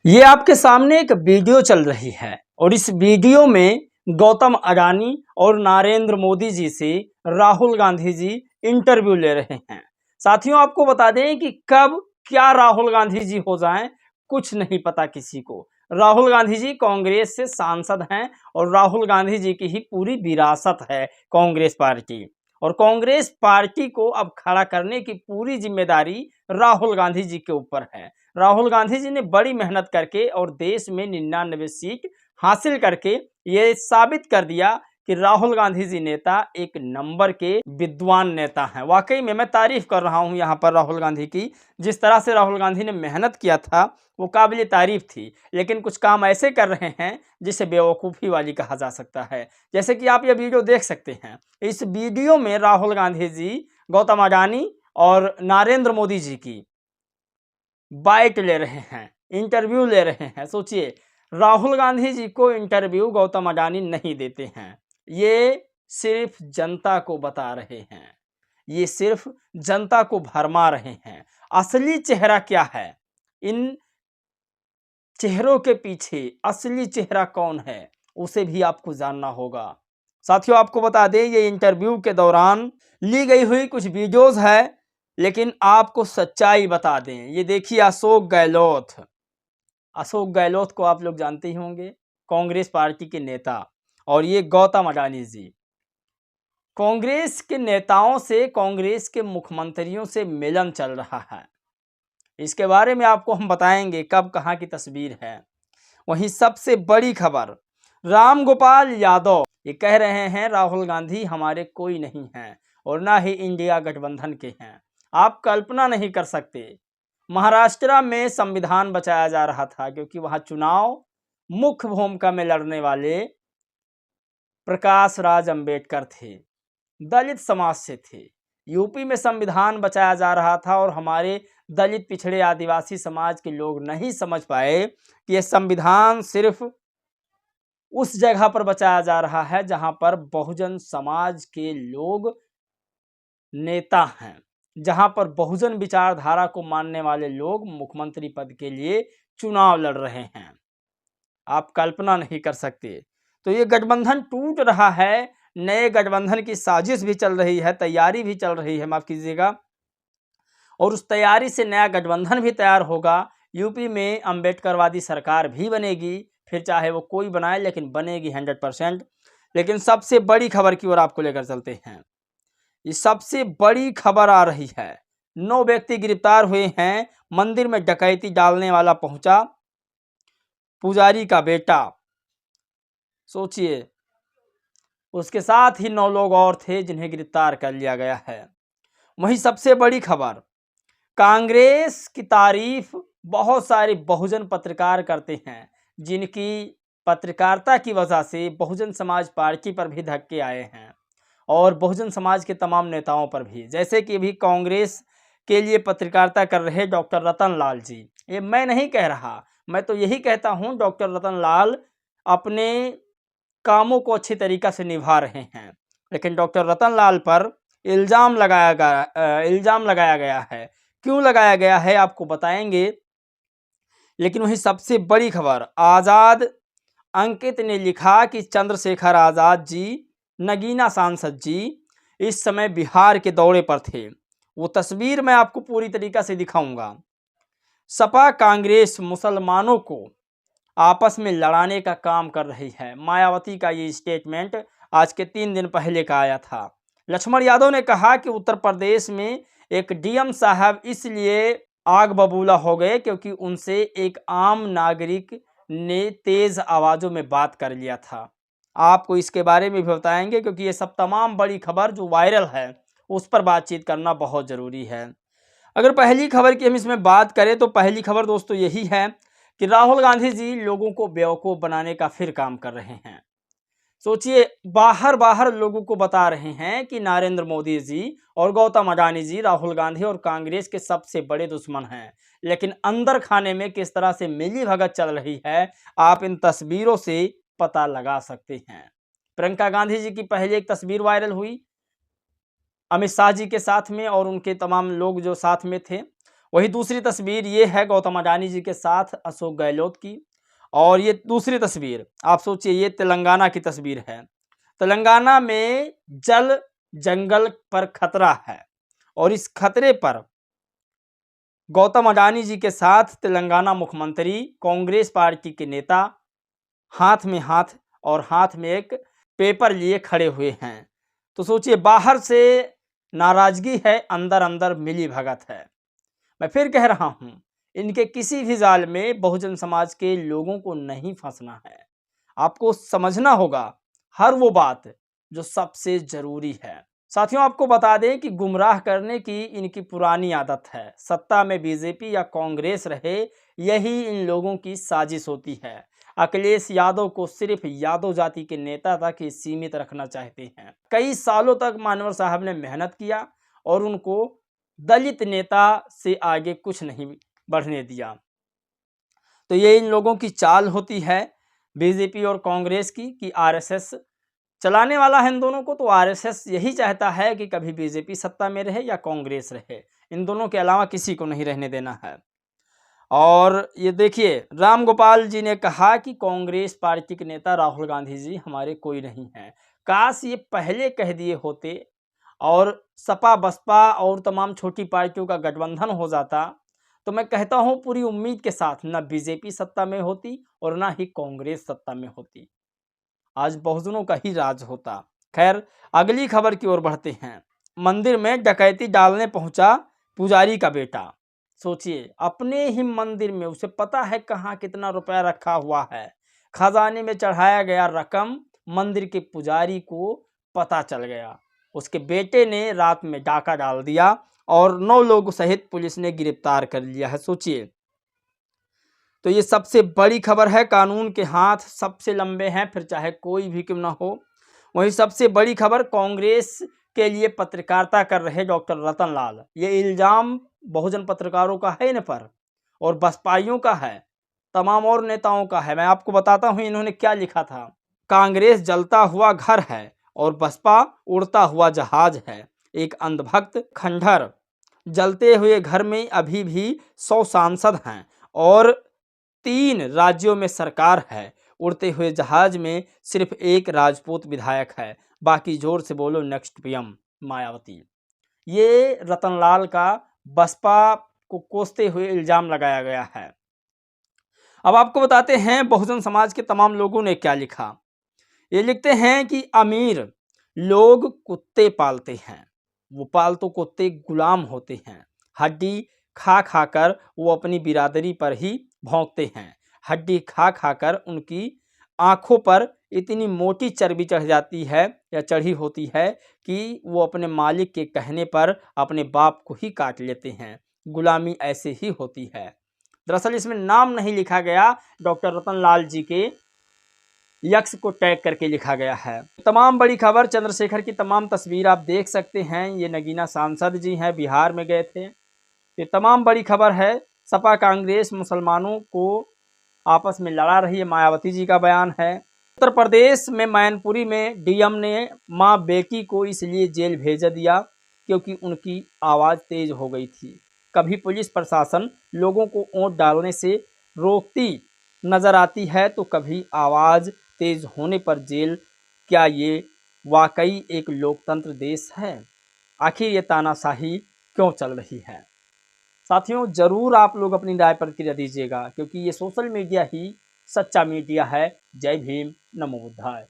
ये आपके सामने एक वीडियो चल रही है और इस वीडियो में गौतम अडानी और नरेंद्र मोदी जी से राहुल गांधी जी इंटरव्यू ले रहे हैं। साथियों, आपको बता दें कि कब क्या राहुल गांधी जी हो जाएं कुछ नहीं पता किसी को। राहुल गांधी जी कांग्रेस से सांसद हैं और राहुल गांधी जी की ही पूरी विरासत है कांग्रेस पार्टी, और कांग्रेस पार्टी को अब खड़ा करने की पूरी जिम्मेदारी राहुल गांधी जी के ऊपर है। राहुल गांधी जी ने बड़ी मेहनत करके और देश में 99 सीट हासिल करके ये साबित कर दिया कि राहुल गांधी जी नेता एक नंबर के विद्वान नेता हैं। वाकई में मैं तारीफ कर रहा हूं यहाँ पर राहुल गांधी की। जिस तरह से राहुल गांधी ने मेहनत किया था वो काबिल तारीफ थी, लेकिन कुछ काम ऐसे कर रहे हैं जिसे बेवकूफ़ी वाली कहा जा सकता है। जैसे कि आप ये वीडियो देख सकते हैं। इस वीडियो में राहुल गांधी जी गौतम अडानी और नरेंद्र मोदी जी की बाइट ले रहे हैं, इंटरव्यू ले रहे हैं। सोचिए, राहुल गांधी जी को इंटरव्यू गौतम अडानी नहीं देते हैं। ये सिर्फ जनता को बता रहे हैं, ये सिर्फ जनता को भरमा रहे हैं। असली चेहरा क्या है, इन चेहरों के पीछे असली चेहरा कौन है, उसे भी आपको जानना होगा। साथियों, आपको बता दें ये इंटरव्यू के दौरान ली गई हुई कुछ वीडियोस है, लेकिन आपको सच्चाई बता दें। ये देखिए अशोक गहलोत, अशोक गहलोत को आप लोग जानते ही होंगे, कांग्रेस पार्टी के नेता। और ये गौतम अडानी जी, कांग्रेस के नेताओं से, कांग्रेस के मुख्यमंत्रियों से मिलन चल रहा है। इसके बारे में आपको हम बताएंगे कब कहाँ की तस्वीर है। वहीं सबसे बड़ी खबर, राम गोपाल यादव ये कह रहे हैं राहुल गांधी हमारे कोई नहीं हैं और ना ही इंडिया गठबंधन के हैं। आप कल्पना नहीं कर सकते, महाराष्ट्र में संविधान बचाया जा रहा था क्योंकि वहां चुनाव मुख्य भूमिका में लड़ने वाले प्रकाश राज अंबेडकर थे, दलित समाज से थे। यूपी में संविधान बचाया जा रहा था और हमारे दलित पिछड़े आदिवासी समाज के लोग नहीं समझ पाए कि यह संविधान सिर्फ उस जगह पर बचाया जा रहा है जहां पर बहुजन समाज के लोग नेता हैं, जहां पर बहुजन विचारधारा को मानने वाले लोग मुख्यमंत्री पद के लिए चुनाव लड़ रहे हैं। आप कल्पना नहीं कर सकते। तो ये गठबंधन टूट रहा है, नए गठबंधन की साजिश भी चल रही है, तैयारी भी चल रही है, माफ कीजिएगा, और उस तैयारी से नया गठबंधन भी तैयार होगा। यूपी में अंबेडकरवादी सरकार भी बनेगी, फिर चाहे वो कोई बनाए लेकिन बनेगी 100%। लेकिन सबसे बड़ी खबर की ओर आपको लेकर चलते हैं। ये सबसे बड़ी खबर आ रही है, 9 व्यक्ति गिरफ्तार हुए हैं। मंदिर में डकैती डालने वाला पहुंचा पुजारी का बेटा, सोचिए, उसके साथ ही 9 लोग और थे जिन्हें गिरफ्तार कर लिया गया है। वहीं सबसे बड़ी खबर, कांग्रेस की तारीफ बहुत सारे बहुजन पत्रकार करते हैं, जिनकी पत्रकारिता की वजह से बहुजन समाज पार्टी पर भी धक्के आए हैं और बहुजन समाज के तमाम नेताओं पर भी। जैसे कि अभी कांग्रेस के लिए पत्रकारिता कर रहे डॉक्टर रतन लाल जी, ये मैं नहीं कह रहा, मैं तो यही कहता हूँ डॉक्टर रतन लाल अपने कामों को अच्छी तरीक़ा से निभा रहे हैं, लेकिन डॉक्टर रतन लाल पर इल्ज़ाम लगाया गया है। क्यों लगाया गया है आपको बताएंगे। लेकिन वही सबसे बड़ी खबर, आज़ाद अंकित ने लिखा कि चंद्रशेखर आज़ाद जी, नगीना सांसद जी इस समय बिहार के दौरे पर थे। वो तस्वीर मैं आपको पूरी तरीक़ा से दिखाऊंगा। सपा कांग्रेस मुसलमानों को आपस में लड़ाने का काम कर रही है। मायावती का ये स्टेटमेंट आज के 3 दिन पहले का आया था। लक्ष्मण यादव ने कहा कि उत्तर प्रदेश में एक डीएम साहब इसलिए आग बबूला हो गए क्योंकि उनसे एक आम नागरिक ने तेज आवाज़ों में बात कर लिया था। आपको इसके बारे में भी बताएंगे क्योंकि ये सब तमाम बड़ी खबर जो वायरल है उस पर बातचीत करना बहुत ज़रूरी है। अगर पहली खबर की हम इसमें बात करें तो पहली खबर दोस्तों यही है कि राहुल गांधी जी लोगों को बेवकूफ़ बनाने का फिर काम कर रहे हैं। सोचिए, बाहर लोगों को बता रहे हैं कि नरेंद्र मोदी जी और गौतम अडानी जी राहुल गांधी और कांग्रेस के सबसे बड़े दुश्मन हैं, लेकिन अंदर खाने में किस तरह से मिली भगत चल रही है आप इन तस्वीरों से पता लगा सकते हैं। प्रियंका गांधी जी की पहले एक तस्वीर वायरल हुई अमित शाह जी के साथ में और उनके तमाम लोग जो साथ में थे, वही दूसरी तस्वीर ये है गौतम अडानी जी के साथ अशोक गहलोत की। और ये दूसरी तस्वीर आप सोचिए, ये तेलंगाना की तस्वीर है। तेलंगाना में जल जंगल पर खतरा है और इस खतरे पर गौतम अडानी जी के साथ तेलंगाना मुख्यमंत्री, कांग्रेस पार्टी के नेता हाथ में हाथ और हाथ में एक पेपर लिए खड़े हुए हैं। तो सोचिए, बाहर से नाराजगी है, अंदर अंदर मिली भगत है। मैं फिर कह रहा हूं, इनके किसी भी जाल में बहुजन समाज के लोगों को नहीं फंसना है। आपको समझना होगा हर वो बात जो सबसे जरूरी है। साथियों, आपको बता दें कि गुमराह करने की इनकी पुरानी आदत है। सत्ता में बीजेपी या कांग्रेस रहे, यही इन लोगों की साजिश होती है। अखिलेश यादव को सिर्फ यादव जाति के नेता तक ही सीमित रखना चाहते हैं। कई सालों तक मानवर साहब ने मेहनत किया और उनको दलित नेता से आगे कुछ नहीं बढ़ने दिया। तो ये इन लोगों की चाल होती है बीजेपी और कांग्रेस की कि आरएसएस चलाने वाला है इन दोनों को। तो आरएसएस यही चाहता है कि कभी बीजेपी सत्ता में रहे या कांग्रेस रहे, इन दोनों के अलावा किसी को नहीं रहने देना है। और ये देखिए, राम गोपाल जी ने कहा कि कांग्रेस पार्टी के नेता राहुल गांधी जी हमारे कोई नहीं है। काश ये पहले कह दिए होते और सपा बसपा और तमाम छोटी पार्टियों का गठबंधन हो जाता, तो मैं कहता हूं पूरी उम्मीद के साथ न बीजेपी सत्ता में होती और ना ही कांग्रेस सत्ता में होती। आज बहुजनों का ही राज होता। खैर, अगली खबर की ओर बढ़ते हैं। मंदिर में डकैती डालने पहुंचा पुजारी का बेटा। सोचिए, अपने ही मंदिर में, उसे पता है कहाँ कितना रुपया रखा हुआ है, खजाने में चढ़ाया गया रकम मंदिर के पुजारी को पता चल गया। उसके बेटे ने रात में डाका डाल दिया और 9 लोगों सहित पुलिस ने गिरफ्तार कर लिया है। सोचिए, तो ये सबसे बड़ी खबर है। कानून के हाथ सबसे लंबे हैं, फिर चाहे कोई भी क्यों ना हो। वही सबसे बड़ी खबर, कांग्रेस के लिए पत्रकारिता कर रहे डॉक्टर रतन लाल। ये इल्जाम बहुजन पत्रकारों का है इन पर और बसपाइयों का है, तमाम और नेताओं का है। मैं आपको बताता हूं इन्होंने क्या लिखा था। कांग्रेस जलता हुआ घर है और बसपा उड़ता हुआ जहाज है। एक अंधभक्त खंडहर, जलते हुए घर में अभी भी 100 सांसद हैं और 3 राज्यों में सरकार है। उड़ते हुए जहाज में सिर्फ एक राजपूत विधायक है, बाकी जोर से बोलो नेक्स्ट पीएम मायावती। ये रतनलाल का बसपा को कोसते हुए इल्जाम लगाया गया है। अब आपको बताते हैं बहुजन समाज के तमाम लोगों ने क्या लिखा। ये लिखते हैं कि अमीर लोग कुत्ते पालते हैं, वो पालतू कुत्ते गुलाम होते हैं। हड्डी खा खाकर वो अपनी बिरादरी पर ही भौंकते हैं। हड्डी खा खाकर उनकी आंखों पर इतनी मोटी चर्बी चढ़ जाती है या चढ़ी होती है कि वो अपने मालिक के कहने पर अपने बाप को ही काट लेते हैं। गुलामी ऐसे ही होती है। दरअसल इसमें नाम नहीं लिखा गया, डॉक्टर रतनलाल जी के यक्स को टैग करके लिखा गया है। तमाम बड़ी खबर, चंद्रशेखर की तमाम तस्वीर आप देख सकते हैं। ये नगीना सांसद जी हैं, बिहार में गए थे। ये तमाम बड़ी खबर है। सपा कांग्रेस मुसलमानों को आपस में लड़ा रही है, मायावती जी का बयान है। उत्तर प्रदेश में मैनपुरी में डीएम ने मां बेटी को इसलिए जेल भेज दिया क्योंकि उनकी आवाज़ तेज हो गई थी। कभी पुलिस प्रशासन लोगों को वोट डालने से रोकती नजर आती है तो कभी आवाज़ तेज होने पर जेल। क्या ये वाकई एक लोकतंत्र देश है? आखिर ये तानाशाही क्यों चल रही है? साथियों, जरूर आप लोग अपनी राय प्रतिक्रिया दीजिएगा, क्योंकि ये सोशल मीडिया ही सच्चा मीडिया है। जय भीम, नमो बुद्धाय।